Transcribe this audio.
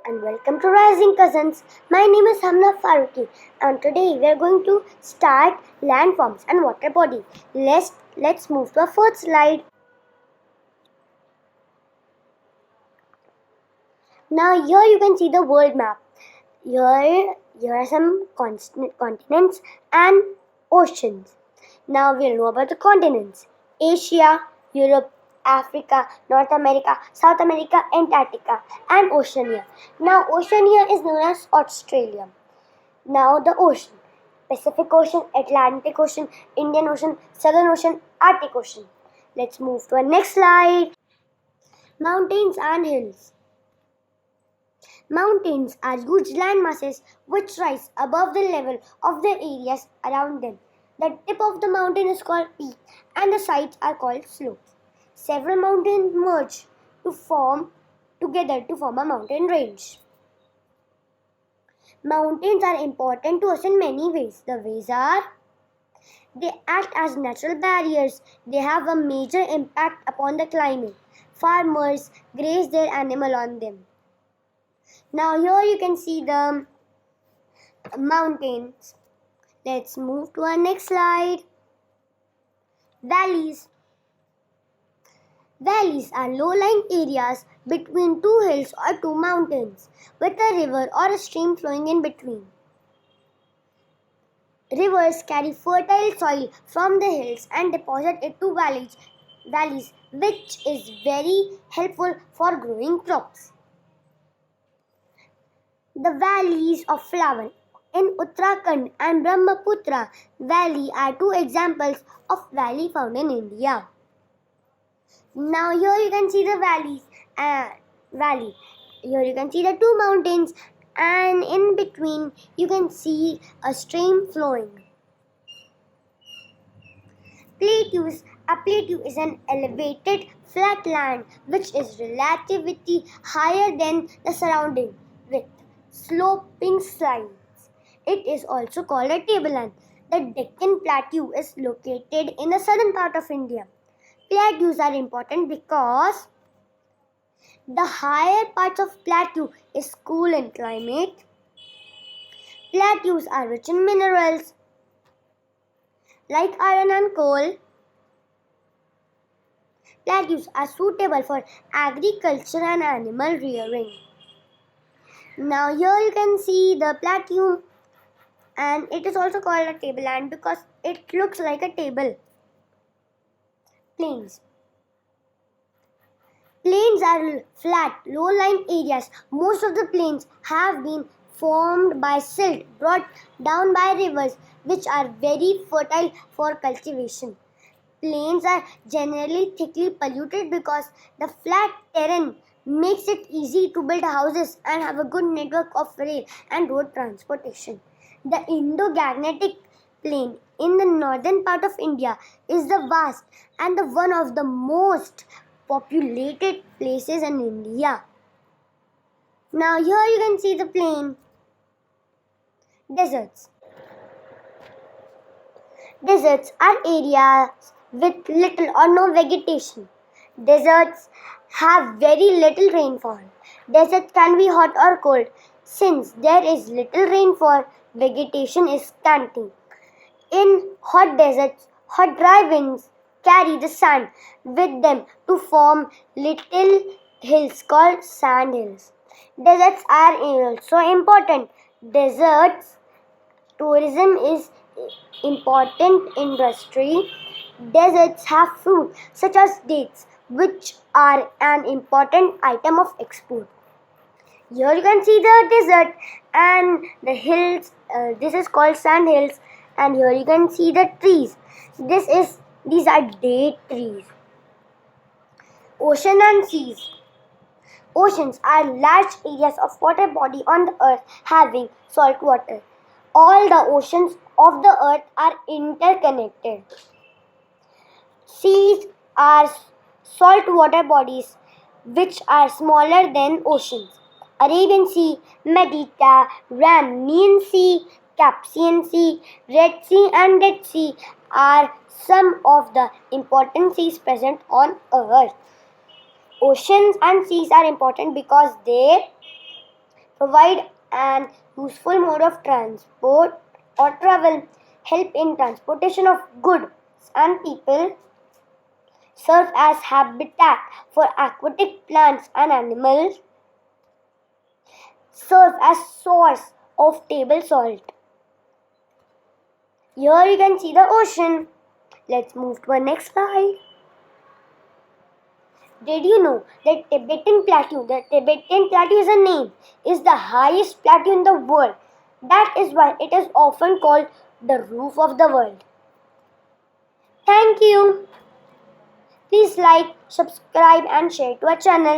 Hello and welcome to Rising Cousins. My name is Hamna Faruqi and today we are going to start landforms and water body. Let's move to our first slide. Now here you can see the world map. Here are some continents and oceans. Now we'll know about the continents. Asia, Europe, Africa, North America, South America, Antarctica, and Oceania. Now Oceania is known as Australia. Now the ocean. Pacific Ocean, Atlantic Ocean, Indian Ocean, Southern Ocean, Arctic Ocean. Let's move to our next slide. Mountains and hills. Mountains are huge land masses which rise above the level of the areas around them. The tip of the mountain is called peak and the sides are called slopes. Several mountains merge together to form a mountain range. Mountains are important to us in many ways. The ways are: they act as natural barriers. They have a major impact upon the climate. Farmers graze their animal on them. Now here you can see the mountains. Let's move to our next slide. Valleys. Valleys are low-lying areas between two hills or two mountains with a river or a stream flowing in between. Rivers carry fertile soil from the hills and deposit it to valleys, which is very helpful for growing crops. The valleys of Flavan in Uttarakhand and Brahmaputra Valley are two examples of valley found in India. Now here you can see the valley. Here you can see the two mountains and in between you can see a stream flowing. A plateau is an elevated flat land which is relatively higher than the surrounding with sloping sides. It is also called a tableland. The Deccan Plateau is located in the southern part of India. Plateaus are important because the higher parts of plateau is cool in climate. Plateaus are rich in minerals like iron and coal. Plateaus are suitable for agriculture and animal rearing. Now here you can see the plateau and it is also called a tableland because it looks like a table. Plains. Plains are flat, low-lying areas. Most of the plains have been formed by silt brought down by rivers which are very fertile for cultivation. Plains are generally thickly polluted because the flat terrain makes it easy to build houses and have a good network of rail and road transportation. The Indo-Gangetic Plain in the northern part of India is the vast and one of the most populated places in India. Now here you can see the plain. Deserts. Deserts are areas with little or no vegetation. Deserts have very little rainfall. Deserts can be hot or cold. Since there is little rainfall, vegetation is scanty. In hot deserts, hot dry winds carry the sand with them to form little hills called sand hills. Deserts are also important. Deserts tourism is important industry. Deserts have fruit such as dates, which are an important item of export. Here you can see the desert and the hills. This is called sand hills, and here you can see the trees. These are date trees. Ocean and seas. Oceans are large areas of water body on the earth having salt water. All the oceans of the earth are interconnected. Seas are saltwater bodies which are smaller than oceans. Arabian Sea, Mediterranean Sea, Caspian Sea, Red Sea and Dead Sea are some of the important seas present on earth. Oceans and seas are important because they provide an useful mode of transport or travel, help in transportation of goods and people, serve as habitat for aquatic plants and animals, serve as source of table salt. Here you can see the ocean. Let's move to our next slide. Did you know that Tibetan Plateau, the Tibetan Plateau is a name, is the highest plateau in the world. That is why it is often called the roof of the world. Thank you. Please like, subscribe and share to our channel.